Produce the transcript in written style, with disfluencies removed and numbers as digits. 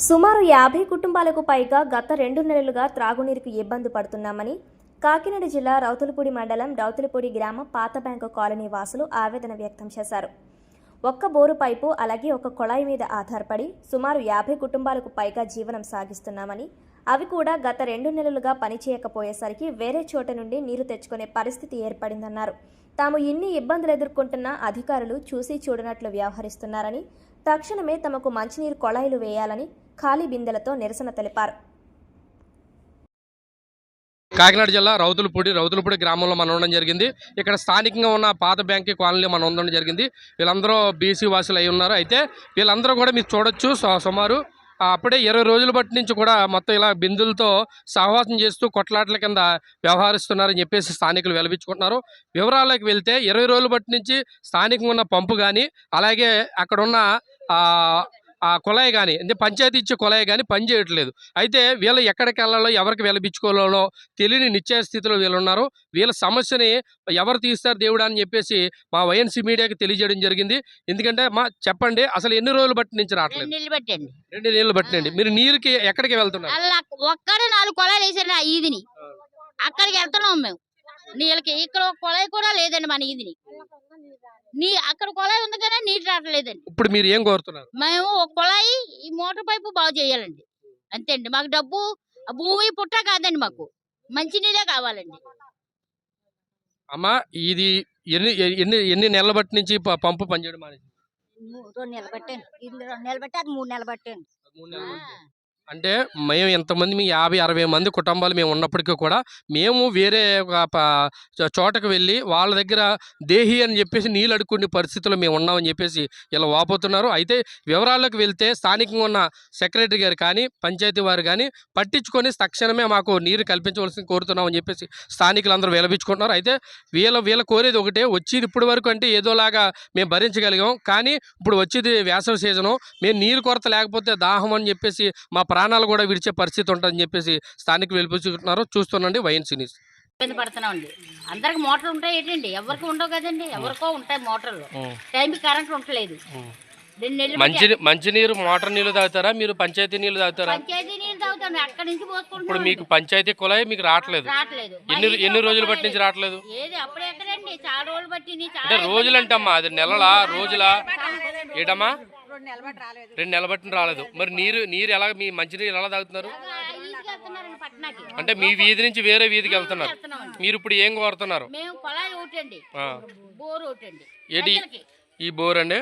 సుమారు 50 కుటుంబాలకు పైగా గత 2 నెలలుగా త్రాగునీరుకు ఇబ్బంది పడుతున్నామని కాకినాడ జిల్లా రౌతులపూడి మండలం రౌతులపూడి గ్రామ పాత బ్యాంకు కాలనీ వాసులు ఆవేదన వ్యక్తం చేశారు. ఒక్క బోరు పైపు అలాగే ఒక కొళాయి మీద ఆధారపడి సుమారు 50 కుటుంబాలకు పైగా జీవనం సాగిస్తున్నామని, అవి కూడా గత 2 నెలలుగా పనిచేయకపోయేసరికి వేరే చోట నుండి నీరు తెచ్చుకునే పరిస్థితి ఏర్పడిందన్నారు. తాము ఇన్ని ఇబ్బందులు ఎదుర్కొంటున్న అధికారులు చూసి చూడనట్లు వ్యవహరిస్తున్నారని, తక్షణమే తమకు మంచినీరు కొళాయిలు వేయాలని ఖాళీ బిందెలతో నిరసన తెలిపారు. కాకినాడ జిల్లా రౌతులపూడి గ్రామంలో మనం ఉండడం జరిగింది. ఇక్కడ స్థానికంగా ఉన్న పాత బ్యాంక్ కాలనీలో మనం ఉండడం జరిగింది. వీళ్ళందరూ బీసీ వాసులు అయి ఉన్నారు. అయితే వీళ్ళందరూ కూడా మీరు చూడొచ్చు, సుమారు అప్పుడే 20 రోజుల బట్టి నుంచి కూడా మొత్తం ఇలా బిందులతో సహవాసం చేస్తూ కొట్లాటల కింద వ్యవహరిస్తున్నారని చెప్పేసి స్థానికులు వెలిపించుకుంటున్నారు. వివరాల్లోకి వెళ్తే 20 రోజుల బట్టి నుంచి స్థానికంగా ఉన్న పంపు కానీ అలాగే అక్కడున్న ఆ కుళాయి కానీ, అంటే పంచాయతీ ఇచ్చే కుళాయి కానీ పనిచేయట్లేదు. అయితే వీళ్ళు ఎక్కడికి వెళ్ళాలో ఎవరికి వెలిపించుకోవాలో తెలియని నిశ్చయ స్థితిలో వీళ్ళు ఉన్నారు. వీళ్ళ సమస్యని ఎవరు తీస్తారు దేవుడా అని చెప్పేసి మా వైఎన్సీ మీడియాకి తెలియజేయడం జరిగింది. ఎందుకంటే చెప్పండి, అసలు ఎన్ని రోజులు బట్టి నుంచి రావట్లేదు? 2 నెలలు బట్టినండి. మీరు నీరుకి ఎక్కడికి వెళ్తున్నారు? ఒక్కడ 4 కొలాయిలు వేసారు ఆ ఈదిని, అక్కడికి వెళ్తున్నాం మేము నీళ్ళకి. ఇక్కడ ఒక కొలాయి కూడా లేదండి మన ఈదిని. అక్కడ కొలాయి ఉంది కానీ నీరు రావట్లేదండి. ఇప్పుడు మీరు ఏం కోరుతున్నారు? మేము ఒక కొలాయి, ఈ మోటార్ పైపు బాగు చేయాలండి, అంతే అండి. మాకు డబ్బు భూమి పుట్ట కాదండి, మాకు మంచి నీళ్ళే కావాలండి. అమ్మా, ఇది ఎన్ని నెలల బట్టి నుంచి పంపు పనిచేయడం మానేసి? 2 నెలలు బట్టండి. 2 నెలలు బట్టి, అది 3 నెలలు బట్టండి. అంటే మేము ఎంతమంది, మీ 50-60 మంది కుటుంబాలు మేము ఉన్నప్పటికీ కూడా మేము వేరే చోటకు వెళ్ళి వాళ్ళ దగ్గర దేహి అని చెప్పేసి నీళ్ళు అడుక్కునే పరిస్థితుల్లో మేము ఉన్నామని చెప్పేసి ఇలా వాపోతున్నారు. అయితే వివరాల్లోకి వెళ్తే స్థానికంగా ఉన్న సెక్రటరీ గారు కానీ పంచాయతీ వారు కానీ పట్టించుకొని తక్షణమే మాకు నీరు కల్పించవలసింది కోరుతున్నామని చెప్పేసి స్థానికులందరూ విలపించుకుంటున్నారు. అయితే వీళ్ళ కోరేది ఒకటే, వచ్చేది ఇప్పటి వరకు అంటే ఏదోలాగా మేము భరించగలిగాం, కానీ ఇప్పుడు వచ్చేది వేసవి సీజను, మేము నీరు కొరత లేకపోతే దాహం అని చెప్పేసి మా ప్రాణాలు కూడా విడిచే పరిస్థితి ఉంటుందని చెప్పేసి స్థానికులు వెలిపించుకుంటున్నారు. చూస్తున్నాండి వైఎన్సీ న్యూస్. ఇబ్బంది పడుతున్నామండి. అందరికి మోటార్లు ఉంటాయి ఏంటండి? ఎవరికి ఉండవు కదండి, ఎవరికో ఉంటాయి మోటార్లు. టైంకి కరెంట్ ఉండలేదు. మంచినీరు మోటార్ నీళ్ళు తాగుతారా, మీరు పంచాయతీ నీళ్ళు తాగుతారా? పంచాయతీ నీళ్ళు తాగుతాను, అక్కడి నుంచి పోసుకుంటాం. ఇప్పుడు మీకు పంచాయతీ కుళాయి మీకు రావట్లేదు. ఎన్ని రోజులు బట్టి నుంచి రావట్లేదు? ఏది అప్పుడు ఎక్కడండి, చాలా రోజులు బట్టి. అంటే రోజులు అంటే అమ్మా, అది నెలలా రోజులా ఏటమ్మా? 2 నెలల బట్టి రాలేదు. మరి నీరు ఎలా, మీ మంచినీరు ఎలా తాగుతున్నారు? అంటే మీ వీధి నుంచి వేరే వీధికి వెళ్తున్నారు. మీరు ఇప్పుడు ఏం కోరుతున్నారు? మేము కొళాయి ఒకటండి, బోరు ఒకటండి. ఏంటి ఈ బోర్ అండి?